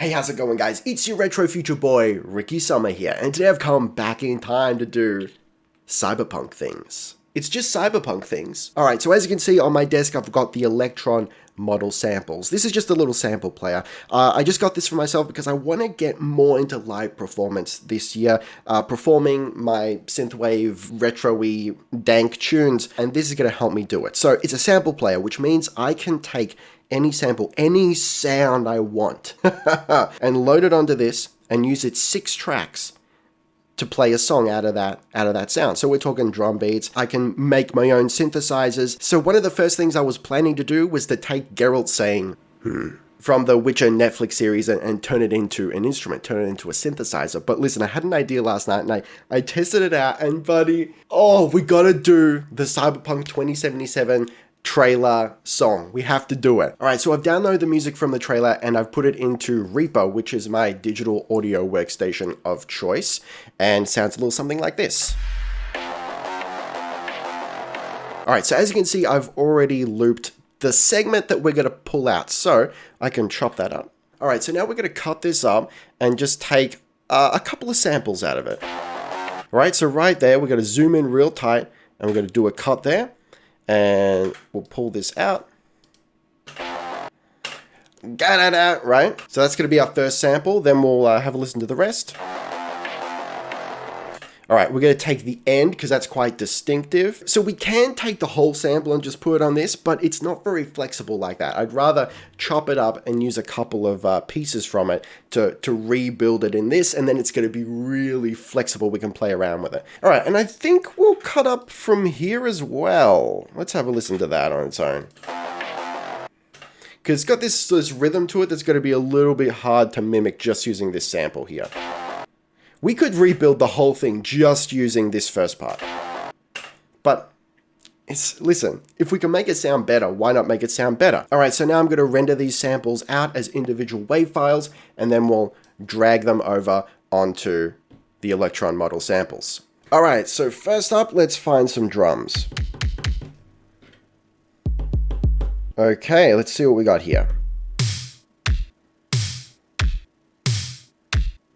Hey, how's it going, guys? It's your retro future boy, Ricky Summer here, and today I've come back in time to do Cyberpunk things. It's just Cyberpunk things. Alright, so as you can see on my desk, I've got the Elektron Model Samples. This is just a little sample player. I just got this for myself because I want to get more into live performance this year, performing my synthwave, retro-y, dank tunes, and this is going to help me do it. So it's a sample player, which means I can take any sample, any sound I want, and load it onto this and use its 6 tracks to play a song out of that sound. So we're talking drum beats. I can make my own synthesizers. So one of the first things I was planning to do was to take Geralt saying from the Witcher Netflix series and turn it into an instrument, turn it into a synthesizer. But listen, I had an idea last night and I tested it out, and buddy, we gotta do the Cyberpunk 2077 trailer song. We have to do it. Alright, so I've downloaded the music from the trailer and I've put it into Reaper, which is my digital audio workstation of choice, and sounds a little something like this. Alright, so as you can see, I've already looped the segment that we're going to pull out, so I can chop that up. Alright, so now we're going to cut this up and just take a couple of samples out of it. Alright, so right there, we're going to zoom in real tight and we're going to do a cut there. And we'll pull this out. Got it out, right? So that's going to be our first sample. Then we'll have a listen to the rest. All right, we're going to take the end because that's quite distinctive. So we can take the whole sample and just put it on this, but it's not very flexible like that. I'd rather chop it up and use a couple of pieces from it to rebuild it in this, and then it's going to be really flexible. We can play around with it. All right, and I think we'll cut up from here as well. Let's have a listen to that on its own. Because it's got this rhythm to it that's going to be a little bit hard to mimic just using this sample here. We could rebuild the whole thing just using this first part. But, listen, if we can make it sound better, why not make it sound better? Alright, so now I'm going to render these samples out as individual WAV files, and then we'll drag them over onto the Elektron Model Samples. Alright, so first up, let's find some drums. Okay, let's see what we got here.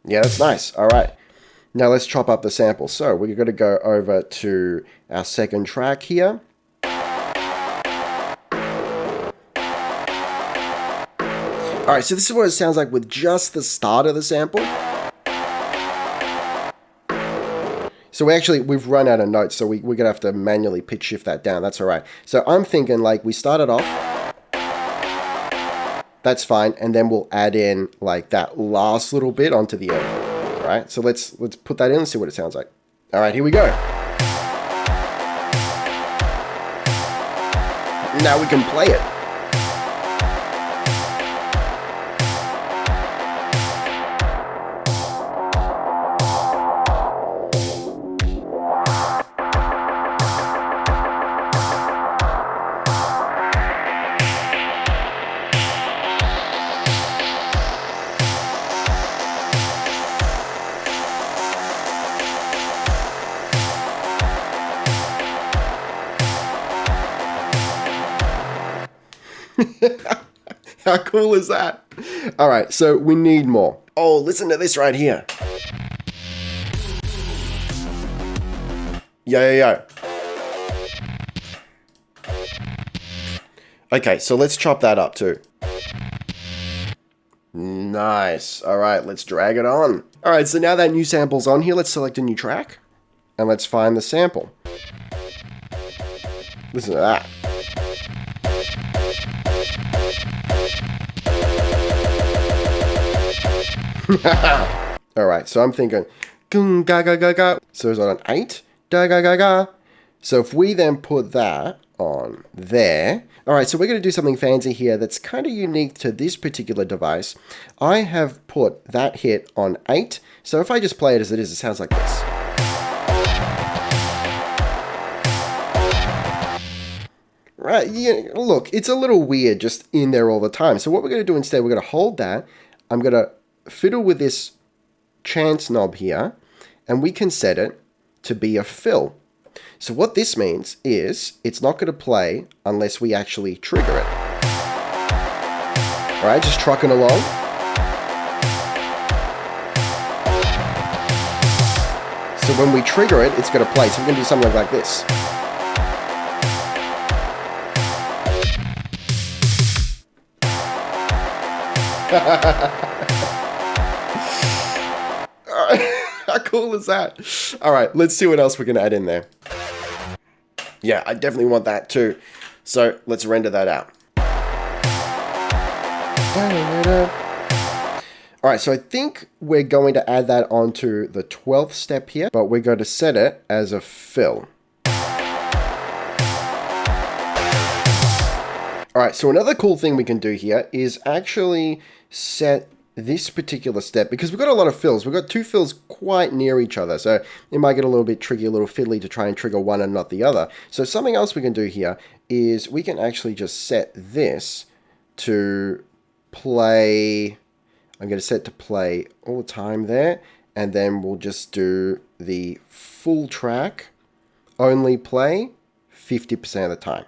Yeah, that's nice. Alright. Now let's chop up the sample. So we're going to go over to our second track here. Alright, so this is what it sounds like with just the start of the sample. So we've run out of notes, so we're going to have to manually pitch shift that down. That's alright. So I'm thinking like we started off. That's fine, and then we'll add in like that last little bit onto the end. All right, so let's put that in and see what it sounds like. All right, here we go. Now we can play it. How cool is that? All right, so we need more. Oh, listen to this right here. Yo. Okay, so let's chop that up too. Nice. All right, let's drag it on. All right, so now that new sample's on here, let's select a new track and let's find the sample. Listen to that. Alright, so I'm thinking ga ga ga ga. So it's on an 8. Da ga ga ga. So if we then put that on there. Alright, so we're going to do something fancy here that's kind of unique to this particular device. I have put that hit on 8. So if I just play it as it is, it sounds like this. Right, yeah, look, it's a little weird just in there all the time. So what we're going to do instead, we're going to hold that. I'm going to fiddle with this chance knob here, and we can set it to be a fill. So what this means is it's not going to play unless we actually trigger it. All right, just trucking along. when we trigger it, it's going to play. So we're going to do something like this. How cool is that? All right, let's see what else we can add in there. Yeah, I definitely want that too. So let's render that out. All right, so I think we're going to add that onto the 12th step here, but we're going to set it as a fill. All right, so another cool thing we can do here is actually set this particular step, because we've got a lot of fills. We've got two fills quite near each other, so it might get a little bit tricky, a little fiddly to try and trigger one and not the other. So something else we can do here is we can actually just set this to play. I'm going to set to play all the time there, and then we'll just do the full track, only play 50% of the time.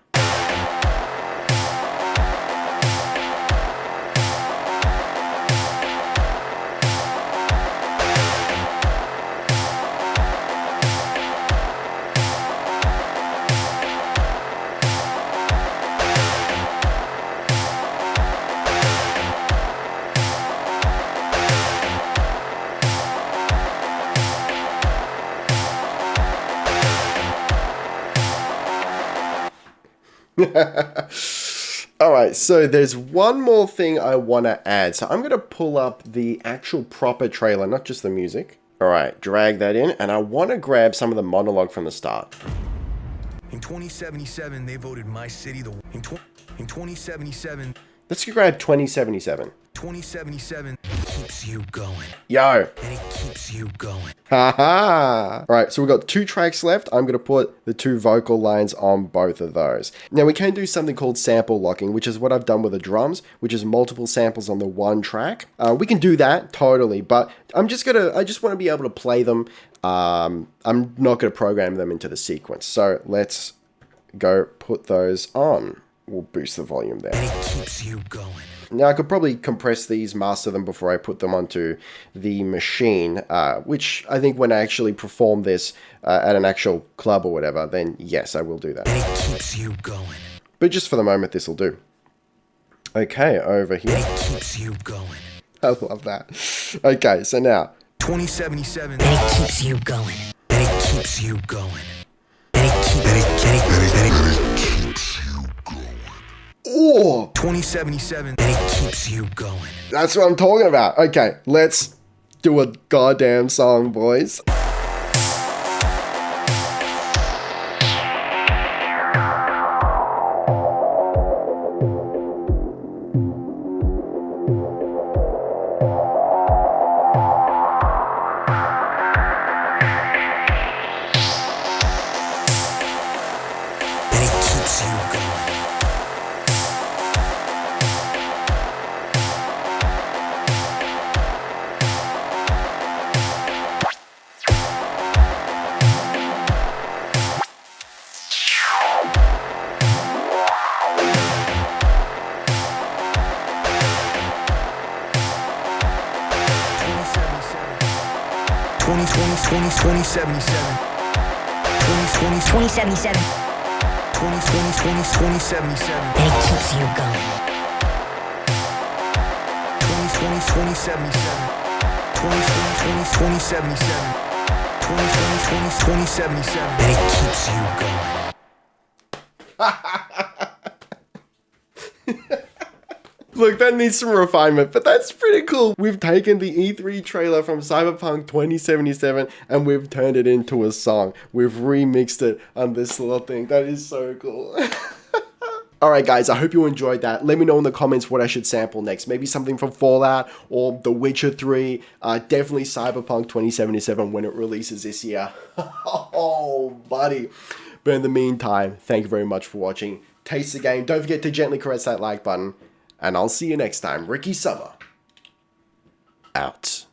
Alright, so there's one more thing I want to add. So I'm going to pull up the actual proper trailer, not just the music. Alright, drag that in, and I want to grab some of the monologue from the start. In 2077, they voted my city the... In 2077... Let's grab 2077. 2077 keeps you going. Yo. And it keeps you going. Haha. Alright, so we've got 2 tracks left. I'm going to put the 2 vocal lines on both of those. Now we can do something called sample locking, which is what I've done with the drums, which is multiple samples on the one track. We can do that, totally, but I just want to be able to play them. I'm not going to program them into the sequence. So let's go put those on. We'll boost the volume there. And it keeps you going. Now I could probably compress these, master them before I put them onto the machine, which I think when I actually perform this at an actual club or whatever, then yes, I will do that. And it keeps you going. But just for the moment, this will do. Okay, over here. And it keeps you going. I love that. Okay, so now. 2077. And it keeps you going. And it keeps you going. And it keeps you going. Oh! 2077. And it keeps you going. That's what I'm talking about. Okay, let's do a goddamn song, boys. Look, that needs some refinement, but that's pretty cool. We've taken the E3 trailer from Cyberpunk 2077 and we've turned it into a song. We've remixed it on this little thing. That is so cool. Alright guys, I hope you enjoyed that. Let me know in the comments what I should sample next. Maybe something from Fallout or The Witcher 3. Definitely Cyberpunk 2077 when it releases this year. Oh, buddy. But in the meantime, thank you very much for watching. Taste the game. Don't forget to gently caress that like button. And I'll see you next time. Ricky Summer. Out.